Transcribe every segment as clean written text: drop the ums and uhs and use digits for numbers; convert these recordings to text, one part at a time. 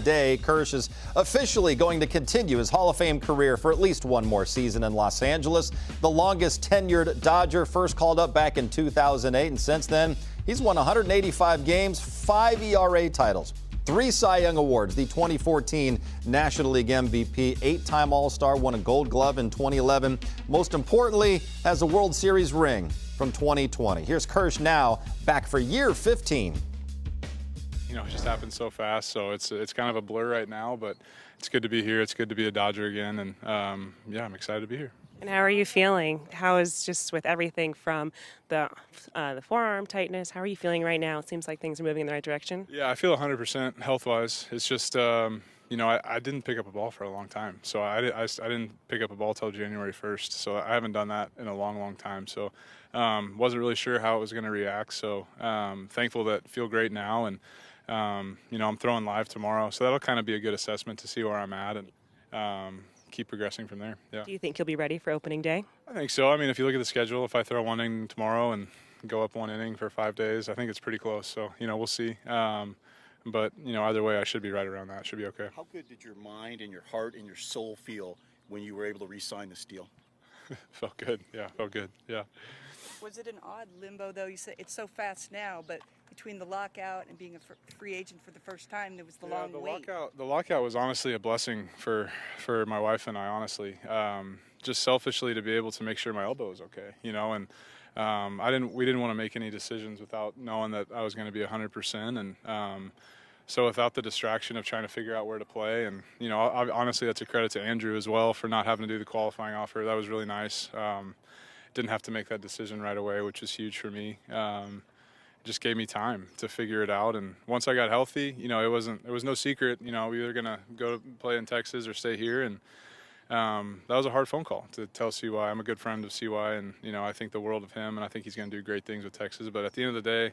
Today, Kersh is officially going to continue his Hall of Fame career for at least one more season in Los Angeles. The longest tenured Dodger, first called up back in 2008, and since then, he's won 185 games, 5 ERA titles, 3 Cy Young Awards, the 2014 National League MVP, 8-time All-Star, won a Gold Glove in 2011. Most importantly, has a World Series ring from 2020. Here's Kersh now, back for year 15. You know, it just happened so fast, so it's kind of a blur right now, but it's good to be here. It's good to be a Dodger again, and yeah, I'm excited to be here. And how are you feeling? How is just with everything from the forearm tightness? How are you feeling right now? It seems like things are moving in the right direction. Yeah, I feel 100% health-wise. It's just, you know, I didn't pick up a ball for a long time, so I didn't pick up a ball till January 1st, so I haven't done that in a long, long time. So wasn't really sure how it was going to react. So thankful that I feel great now, and you know, I'm throwing live tomorrow, so that'll kind of be a good assessment to see where I'm at and keep progressing from there. Yeah. Do you think you'll be ready for opening day? I think so. I mean, if you look at the schedule, if I throw one inning tomorrow and go up one inning for 5 days, I think it's pretty close. So, you know, we'll see. But, you know, either way, I should be right around that. Should be okay. How good did your mind and your heart and your soul feel when you were able to re-sign this deal? Felt good. Yeah, felt good. Yeah. Was it an odd limbo, though? You say it's so fast now, but between the lockout and being a free agent for the first time, there was the long wait. The lockout was honestly a blessing for my wife and I, honestly. Just selfishly to be able to make sure my elbow was okay, you know, and we didn't want to make any decisions without knowing that I was going to be 100%, and so without the distraction of trying to figure out where to play, and you know, honestly, that's a credit to Andrew as well for not having to do the qualifying offer. That was really nice. Didn't have to make that decision right away, which was huge for me. Just gave me time to figure it out, and once I got healthy, you know, it was no secret. You know, we were either gonna go play in Texas or stay here, and that was a hard phone call to tell CY. I'm a good friend of CY, and you know, I think the world of him, and I think he's gonna do great things with Texas. But at the end of the day,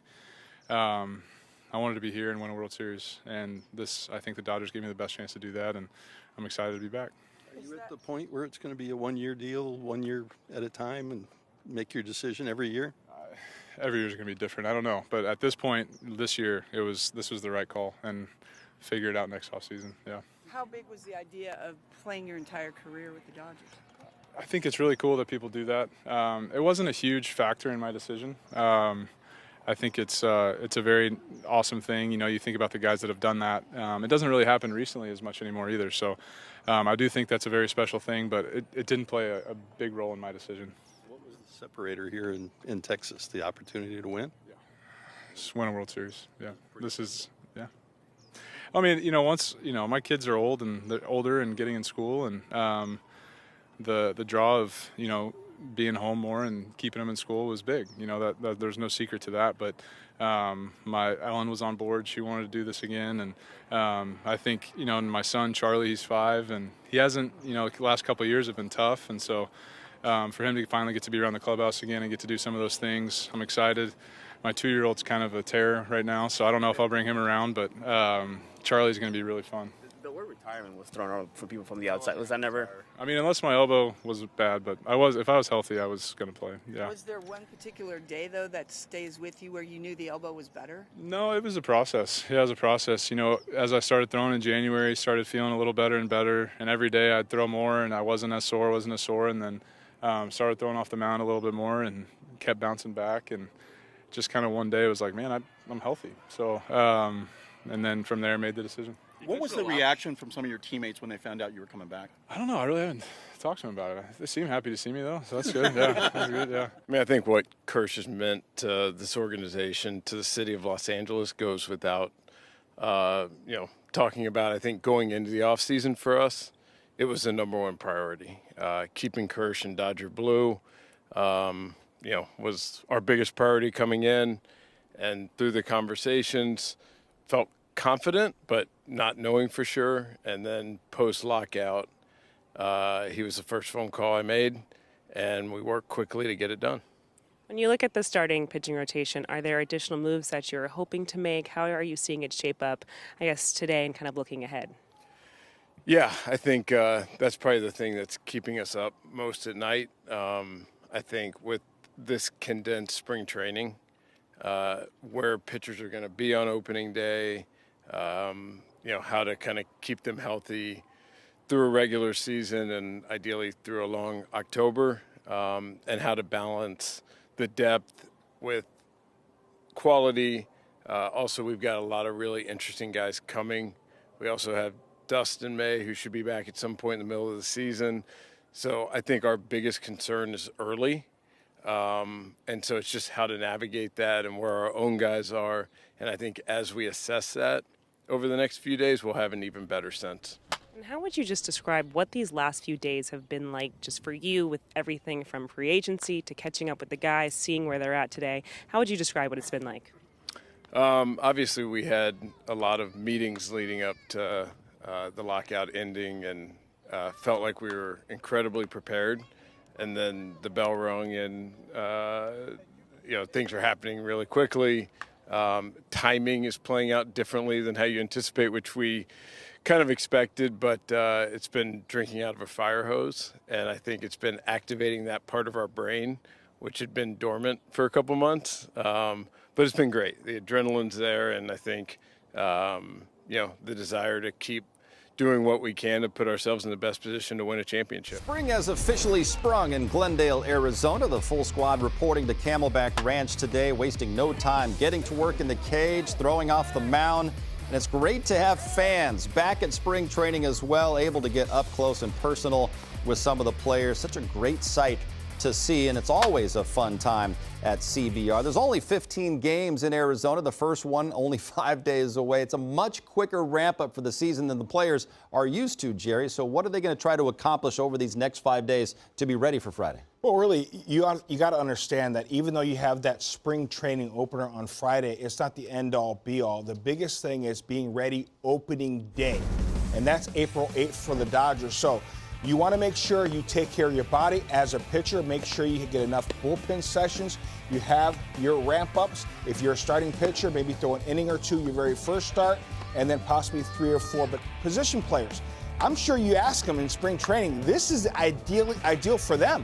I wanted to be here and win a World Series, and I think the Dodgers gave me the best chance to do that, and I'm excited to be back. Are you at the point where it's going to be a one-year deal, 1 year at a time, and make your decision every year? Every year is going to be different. I don't know, but at this point, this year, this was the right call, and figure it out next offseason. Yeah. How big was the idea of playing your entire career with the Dodgers? I think it's really cool that people do that. It wasn't a huge factor in my decision. I think it's a very awesome thing. You know, you think about the guys that have done that. It doesn't really happen recently as much anymore either. So I do think that's a very special thing, but it didn't play a big role in my decision. What was the separator here in Texas, the opportunity to win? Yeah. Just win a World Series. Yeah. Yeah. I mean, you know, once, you know, my kids are old and they're older and getting in school, and the draw of, you know, being home more and keeping them in school was big. You know, that there's no secret to that. But my Ellen was on board. She wanted to do this again. And I think, you know, my son, Charlie, he's 5, and he hasn't, you know, the last couple of years have been tough. And so for him to finally get to be around the clubhouse again and get to do some of those things, I'm excited. My 2-year-old's kind of a terror right now, so I don't know if I'll bring him around, but Charlie's going to be really fun. The word retirement was thrown out for people from the outside. Was that never? I mean, unless my elbow was bad, but if I was healthy, I was going to play. Yeah. Was there one particular day, though, that stays with you where you knew the elbow was better? No, it was a process. Yeah, it was a process. You know, as I started throwing in January, started feeling a little better and better, and every day I'd throw more, and I wasn't as sore, and then started throwing off the mound a little bit more and kept bouncing back, and just kind of one day it was like, man, I'm healthy. So, and then from there, made the decision. What was the reaction from some of your teammates when they found out you were coming back? I don't know. I really haven't talked to them about it. They seem happy to see me, though, so that's good. Yeah, that's good, yeah. I mean, I think what Kersh has meant to this organization, to the city of Los Angeles, goes without, you know, talking about. I think going into the offseason for us, it was the number one priority. Keeping Kersh in Dodger blue, you know, was our biggest priority coming in, and through the conversations, felt confident, but not knowing for sure. And then post-lockout, he was the first phone call I made, and we worked quickly to get it done. When you look at the starting pitching rotation, are there additional moves that you're hoping to make? How are you seeing it shape up, I guess, today and kind of looking ahead? Yeah, I think that's probably the thing that's keeping us up most at night. I think with this condensed spring training, where pitchers are going to be on opening day, you how to kind of keep them healthy through a regular season and ideally through a long October, and how to balance the depth with quality. Also, we've got a lot of really interesting guys coming. We also have Dustin May, who should be back at some point in the middle of the season. So I think our biggest concern is early. And so it's just how to navigate that and where our own guys are. And I think as we assess that over the next few days, we'll have an even better sense. And how would you just describe what these last few days have been like just for you, with everything from free agency to catching up with the guys, seeing where they're at today? How would you describe what it's been like? Obviously, we had a lot of meetings leading up to the lockout ending, and felt like we were incredibly prepared. And then the bell rung, and things are happening really quickly. Timing is playing out differently than how you anticipate, which we kind of expected, but it's been drinking out of a fire hose, and I think it's been activating that part of our brain, which had been dormant for a couple months. But it's been great. The adrenaline's there, and I think the desire to keep doing what we can to put ourselves in the best position to win a championship. Spring has officially sprung in Glendale, Arizona. The full squad reporting to Camelback Ranch today, wasting no time getting to work in the cage, throwing off the mound. And it's great to have fans back at spring training as well, able to get up close and personal with some of the players. Such a great sight to see, and it's always a fun time at CBR. There's only 15 games in Arizona, the first one only 5 days away. It's a much quicker ramp up for the season than the players are used to, Jerry. So what are they going to try to accomplish over these next 5 days to be ready for Friday? Well, really, you got to understand that even though you have that spring training opener on Friday, it's not the end-all, be-all. The biggest thing is being ready opening day, and that's April 8th for the Dodgers. So you want to make sure you take care of your body as a pitcher. Make sure you get enough bullpen sessions. You have your ramp-ups. If you're a starting pitcher, maybe throw an inning or two your very first start, and then possibly 3 or 4. But position players, I'm sure you ask them in spring training, this is ideal for them.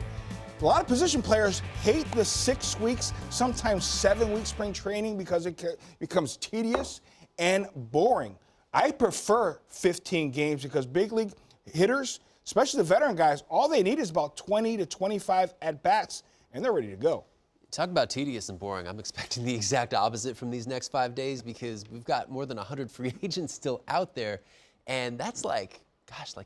A lot of position players hate the 6 weeks, sometimes 7-week spring training because it becomes tedious and boring. I prefer 15 games because big league hitters, especially the veteran guys, all they need is about 20 to 25 at-bats, and they're ready to go. Talk about tedious and boring. I'm expecting the exact opposite from these next 5 days because we've got more than 100 free agents still out there, and that's like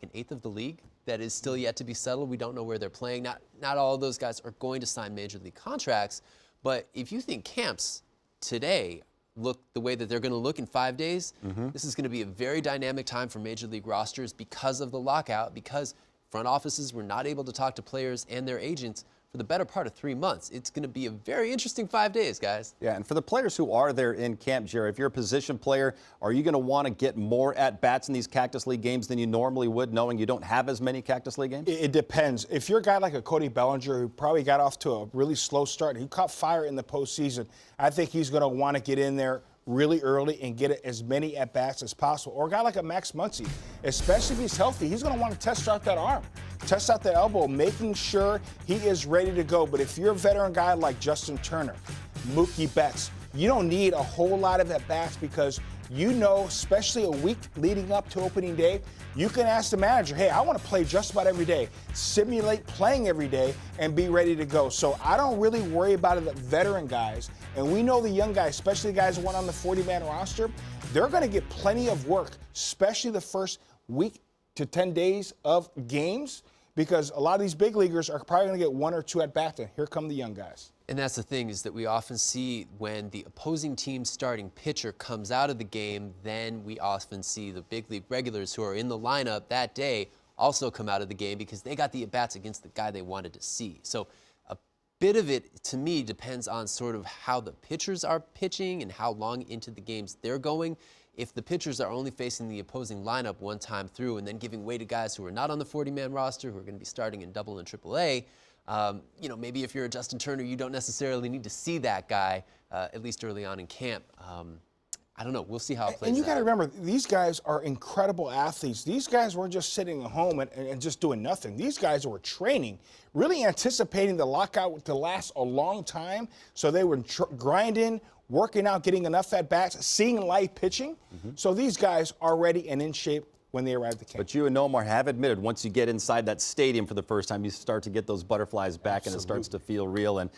an eighth of the league that is still yet to be settled. We don't know where they're playing. Not all of those guys are going to sign major league contracts, but if you think camps today look the way that they're going to look in 5 days, this is going to be a very dynamic time for major league rosters because of the lockout, because front offices were not able to talk to players and their agents for the better part of 3 months. It's going to be a very interesting 5 days, guys. Yeah, and for the players who are there in camp, Jerry, if you're a position player, are you going to want to get more at-bats in these Cactus League games than you normally would, knowing you don't have as many Cactus League games? It depends. If you're a guy like a Cody Bellinger who probably got off to a really slow start, who caught fire in the postseason, I think he's going to want to get in there really early and get as many at-bats as possible. Or a guy like a Max Muncy, especially if he's healthy, he's going to want to test out that arm, test out that elbow, making sure he is ready to go. But if you're a veteran guy like Justin Turner, Mookie Betts, you don't need a whole lot of at-bats because you know, especially a week leading up to opening day, you can ask the manager, hey, I want to play just about every day, simulate playing every day, and be ready to go. So I don't really worry about the veteran guys. And we know the young guys, especially the guys who went on the 40-man roster, they're going to get plenty of work, especially the first week to 10 days of games, because a lot of these big leaguers are probably going to get 1 or 2 at-bats, and here come the young guys. And that's the thing, is that we often see when the opposing team's starting pitcher comes out of the game, then we often see the big league regulars who are in the lineup that day also come out of the game because they got the at-bats against the guy they wanted to see. So a bit of it, to me, depends on sort of how the pitchers are pitching and how long into the games they're going. If the pitchers are only facing the opposing lineup one time through and then giving way to guys who are not on the 40-man roster, who are going to be starting in Double and Triple A, maybe if you're a Justin Turner, you don't necessarily need to see that guy, at least early on in camp. I don't know. We'll see how it plays out. And you got to remember, these guys are incredible athletes. These guys weren't just sitting at home and just doing nothing. These guys were training, really anticipating the lockout to last a long time. So they were grinding, working out, getting enough at-bats, seeing live pitching. So these guys are ready and in shape when they arrive at the camp. But you and Nomar have admitted once you get inside that stadium for the first time, you start to get those butterflies back and it starts to feel real. And